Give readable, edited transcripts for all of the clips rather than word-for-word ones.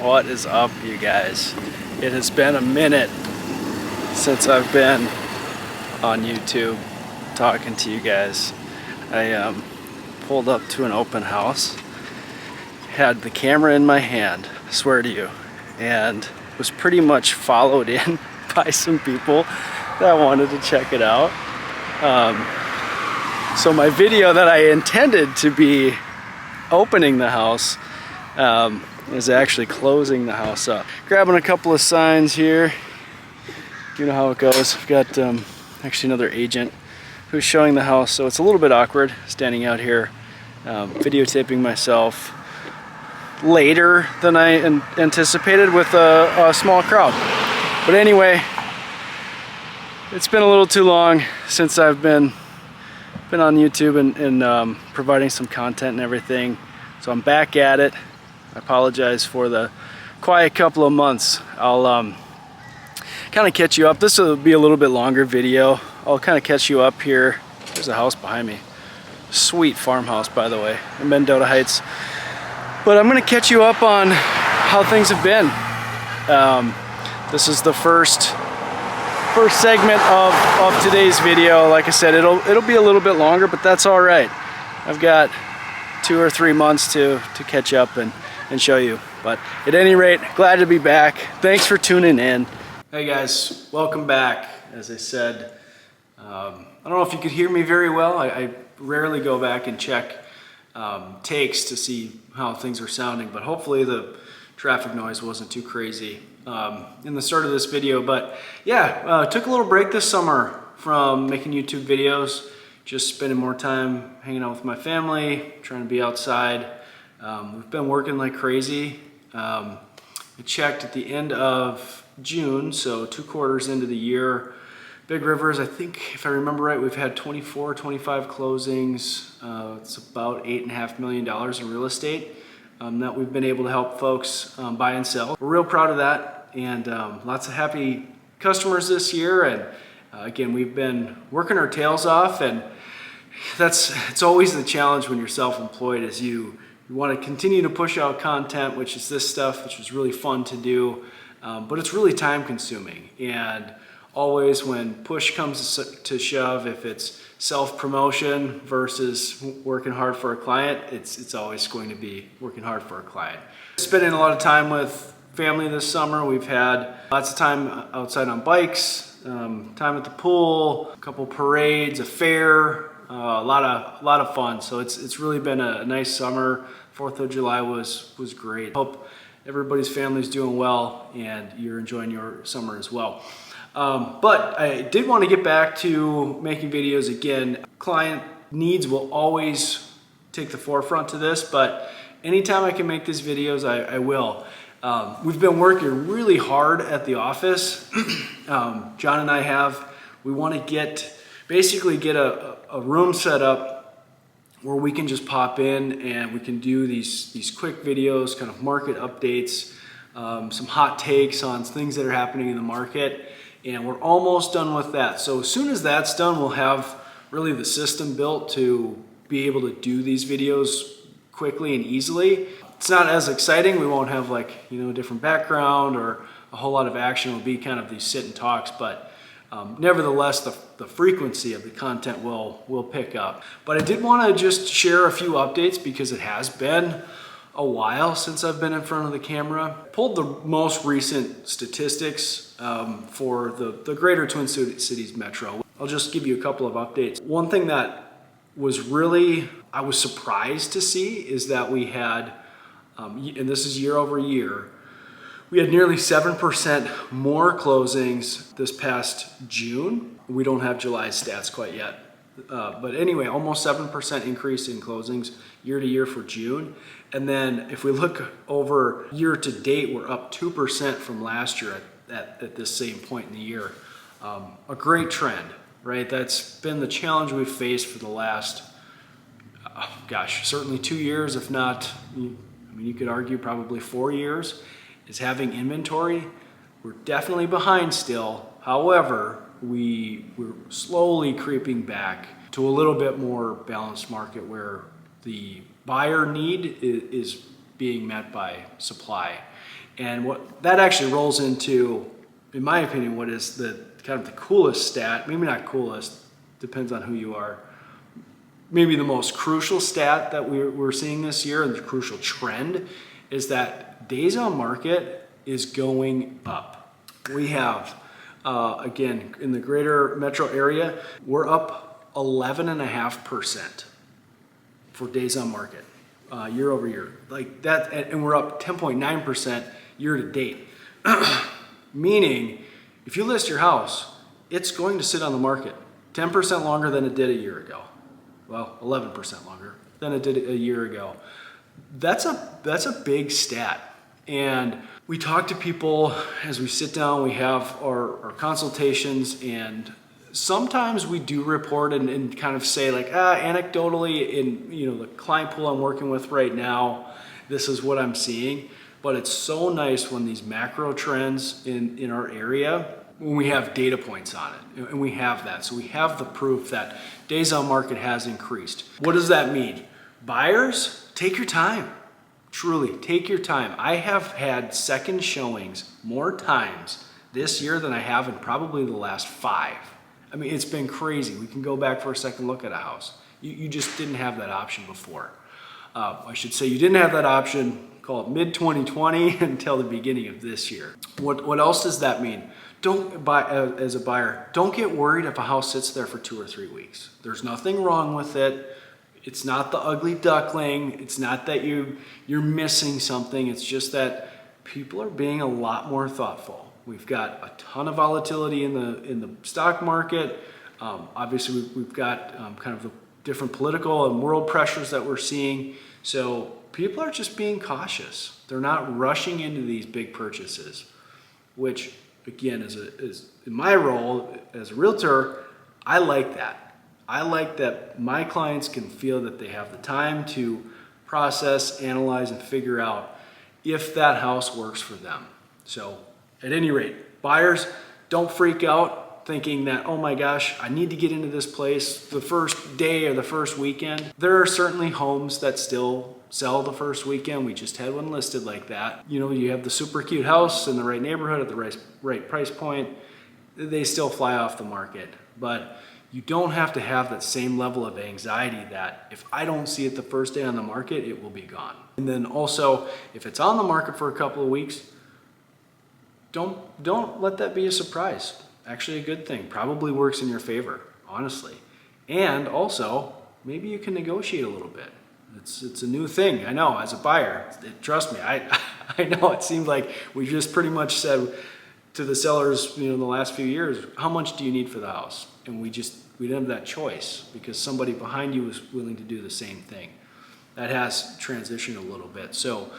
What is up, you guys? It has been a minute since I've been on YouTube talking to you guys. I pulled up to an open house, had the camera in my hand, I swear to you, and was pretty much followed in by some people that wanted to check it out. So my video that I intended to be opening the house is actually closing the house up. Grabbing a couple of signs here. You know how it goes. I've got actually another agent who's showing the house, so it's a little bit awkward standing out here videotaping myself later than I anticipated with a small crowd. But anyway, it's been a little too long since I've been on YouTube and providing some content and everything, so I'm back at it. I apologize for the quiet couple of months. I'll kind of catch you up. This will be a little bit longer video. I'll kind of catch you up here. There's a house behind me. Sweet farmhouse, by the way, in Mendota Heights. But I'm going to catch you up on how things have been. This is the first segment of today's video. Like I said, it'll be a little bit longer, but that's all right. I've got 2 or 3 months to catch up and show you. But at any rate, glad to be back. Thanks for tuning in. Hey guys, welcome back. As I said, I don't know if you could hear me very well. I rarely go back and check takes to see how things are sounding, but hopefully the traffic noise wasn't too crazy in the start of this video. But yeah, took a little break this summer from making YouTube videos, just spending more time hanging out with my family, trying to be outside. We've been working like crazy. I checked at the end of June, so 2 quarters into the year. Big Rivers, I think if I remember right, we've had 24, 25 closings. It's about $8.5 million in real estate that we've been able to help folks buy and sell. We're real proud of that, and lots of happy customers this year. And again, we've been working our tails off, and it's always the challenge when you're self-employed, is you want to continue to push out content, which is this stuff, which is really fun to do, but it's really time consuming. And always when push comes to shove, if it's self-promotion versus working hard for a client, it's always going to be working hard for a client. Spending a lot of time with family this summer. We've had lots of time outside on bikes, time at the pool, a couple parades, a fair, a lot of fun. So it's really been a nice summer. 4th of July was great. Hope everybody's family's doing well and you're enjoying your summer as well. But I did want to get back to making videos again. Client needs will always take the forefront to this, but anytime I can make these videos, I will. We've been working really hard at the office. John and I we want to basically get a room set up where we can just pop in and we can do these quick videos, kind of market updates, some hot takes on things that are happening in the market. And we're almost done with that. So as soon as that's done, we'll have really the system built to be able to do these videos quickly and easily. It's not as exciting. We won't have a different background or a whole lot of action. It'll be kind of these sit and talks, but nevertheless, the frequency of the content will pick up. But I did want to just share a few updates because it has been a while since I've been in front of the camera. Pulled the most recent statistics for the greater Twin Cities metro. I'll just give you a couple of updates. One thing that was I was surprised to see is that we had, and this is year over year, we had nearly 7% more closings this past June. We don't have July stats quite yet. But anyway, almost 7% increase in closings year to year for June. And then if we look over year to date, we're up 2% from last year at this same point in the year. A great trend, right? That's been the challenge we've faced for the last, certainly 2 years, if not, you could argue probably 4 years, is having inventory. We're definitely behind still. However, we're slowly creeping back to a little bit more balanced market where the buyer need is being met by supply. And what that actually rolls into, in my opinion, what is the kind of the coolest stat, maybe not coolest, depends on who you are, maybe the most crucial stat that we're seeing this year, and the crucial trend, is that days on market is going up. We have, again, in the greater metro area, we're up 11.5% for days on market year over year. Like that, and we're up 10.9% year to date. Meaning, if you list your house, it's going to sit on the market 10% longer than it did a year ago. Well, 11% longer than it did a year ago. That's a big stat. And we talk to people as we sit down, we have our consultations, and sometimes we do report and kind of say like, anecdotally in the client pool I'm working with right now, this is what I'm seeing. But it's so nice when these macro trends in our area, when we have data points on it, and we have that. So we have the proof that days on market has increased. What does that mean? Buyers, take your time. Truly, take your time. I have had second showings more times this year than I have in probably the last 5. I mean, it's been crazy. We can go back for a second look at a house. You just didn't have that option before. I should say you didn't have that option, call it mid-2020 until the beginning of this year. What else does that mean? Don't buy, as a buyer, don't get worried if a house sits there for 2 or 3 weeks. There's nothing wrong with it. It's not the ugly duckling. It's not that you're missing something. It's just that people are being a lot more thoughtful. We've got a ton of volatility in the stock market. Obviously, we've got kind of the different political and world pressures that we're seeing. So people are just being cautious. They're not rushing into these big purchases, which again, is in my role as a realtor, I like that. I like that my clients can feel that they have the time to process, analyze, and figure out if that house works for them. So at any rate, buyers, don't freak out thinking that, oh my gosh, I need to get into this place the first day or the first weekend. There are certainly homes that still sell the first weekend. We just had one listed like that. You have the super cute house in the right neighborhood at the right price point. They still fly off the market. But you don't have to have that same level of anxiety that if I don't see it the first day on the market, it will be gone. And then also, if it's on the market for a couple of weeks, don't let that be a surprise. Actually a good thing. Probably works in your favor, honestly. And also, maybe you can negotiate a little bit. It's a new thing. I know, as a buyer, trust me, I know it seemed like we just pretty much said to the sellers, in the last few years, how much do you need for the house? And we didn't have that choice because somebody behind you was willing to do the same thing. That has transitioned a little bit. So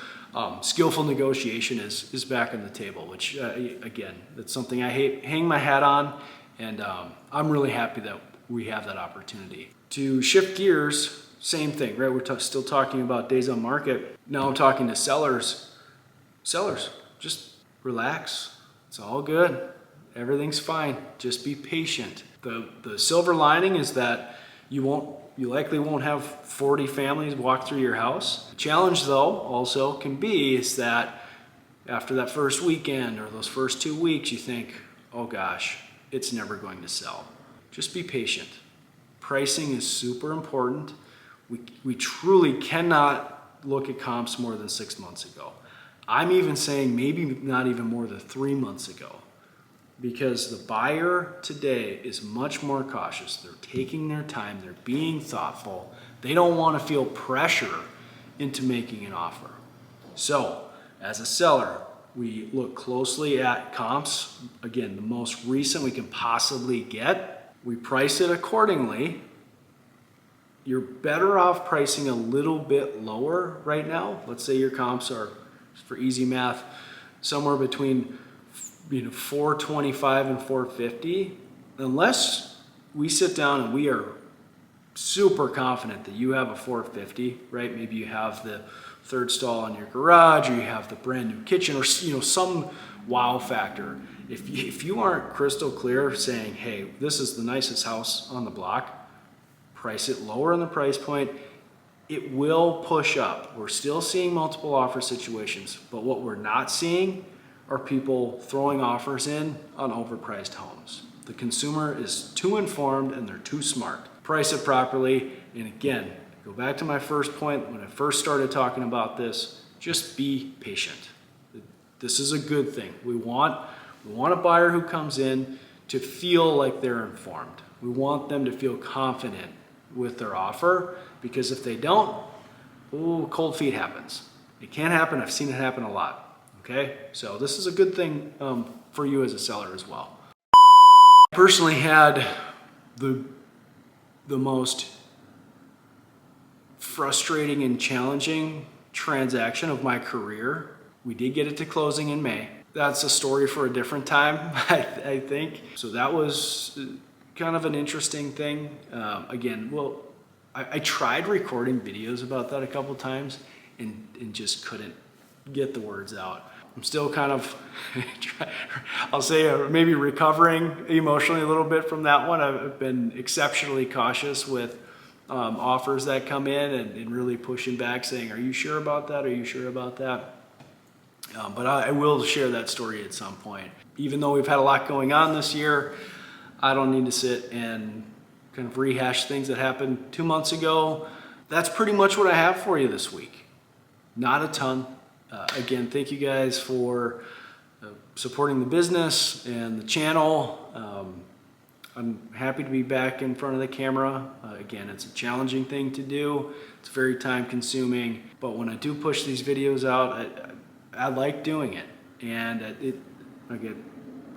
skillful negotiation is back on the table, which again, that's something I hang my hat on, and I'm really happy that we have that opportunity. To shift gears, same thing, right? We're still talking about days on market. Now I'm talking to sellers. Sellers, just relax. It's all good. Everything's fine. Just be patient. The silver lining is that you likely won't have 40 families walk through your house. The challenge though also can be is that after that first weekend or those first 2 weeks, you think, oh gosh, it's never going to sell. Just be patient. Pricing is super important. We truly cannot look at comps more than 6 months ago. I'm even saying maybe not even more than 3 months ago, because the buyer today is much more cautious. They're taking their time. They're being thoughtful. They don't want to feel pressure into making an offer. So as a seller, we look closely at comps. Again, the most recent we can possibly get. We price it accordingly. You're better off pricing a little bit lower right now. Let's say your comps are, for easy math, somewhere between 425 and 450. Unless we sit down and we are super confident that you have a 450, right? Maybe you have the third stall in your garage, or you have the brand new kitchen, or some wow factor. If you aren't crystal clear saying, hey, this is the nicest house on the block, price it lower in the price point, it will push up. We're still seeing multiple offer situations, but what we're not seeing are people throwing offers in on overpriced homes. The consumer is too informed and they're too smart. Price it properly. And again, go back to my first point when I first started talking about this, just be patient. This is a good thing. We want a buyer who comes in to feel like they're informed. We want them to feel confident with their offer, because if they don't, ooh, cold feet happens. It can happen. I've seen it happen a lot. Okay, so this is a good thing for you as a seller as well. I personally had the most frustrating and challenging transaction of my career. We did get it to closing in May. That's a story for a different time, I think. So that was kind of an interesting thing. Again, well, I tried recording videos about that a couple times and just couldn't get the words out. I'm still kind of, I'll say maybe recovering emotionally a little bit from that one. I've been exceptionally cautious with offers that come in and really pushing back saying, are you sure about that? Are you sure about that? But I will share that story at some point. Even though we've had a lot going on this year, I don't need to sit and kind of rehash things that happened 2 months ago. That's pretty much what I have for you this week. Not a ton. Again, thank you guys for supporting the business and the channel. I'm happy to be back in front of the camera. Again, it's a challenging thing to do. It's very time consuming, but when I do push these videos out, I like doing it. And I get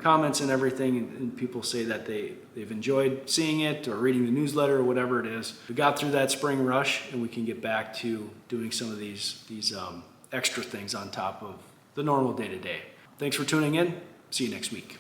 comments and everything, and people say that they've enjoyed seeing it or reading the newsletter or whatever it is. We got through that spring rush and we can get back to doing some of these extra things on top of the normal day-to-day. Thanks for tuning in. See you next week.